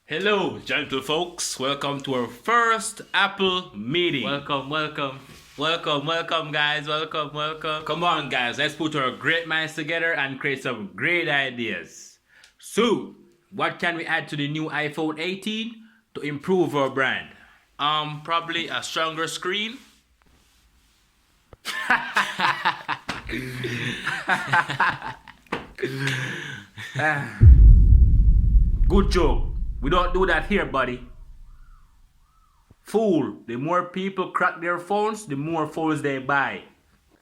Hello, gentle folks. Welcome to our first Apple meeting. Welcome, guys. Welcome. Come on, guys. Let's put our great minds together and create some great ideas. So, what can we add to the new iPhone 18 to improve our brand? Probably a stronger screen. Good joke. We don't do that here, buddy. Fool. The more people crack their phones, the more phones they buy.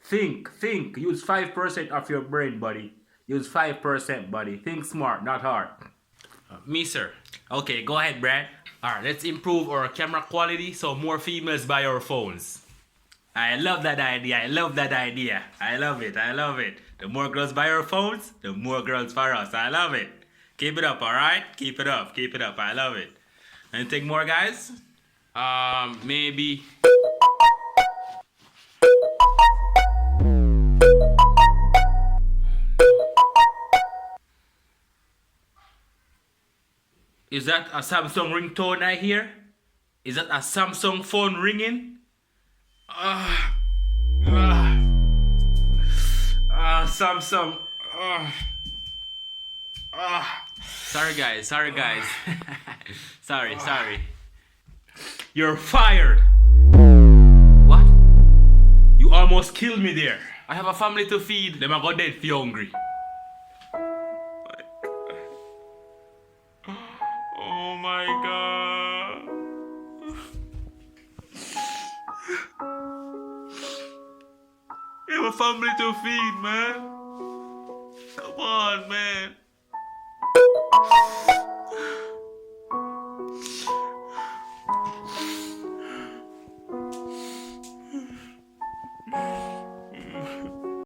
Think. Use 5% of your brain, buddy. Use 5%, buddy. Think smart, not hard. Me, sir. Okay, go ahead, Brad. Alright, let's improve our camera quality so more females buy our phones. I love that idea. I love it. The more girls buy our phones, the more girls for us. I love it. Keep it up, alright? Keep it up. I love it. Anything more, guys? Maybe. Is that a Samsung ringtone I hear? Is that a Samsung phone ringing? Samsung. Sorry, guys. Sorry. You're fired. What? You almost killed me there. I have a family to feed. Them a go dead if you hungry. Oh my god. You have a family to feed, man.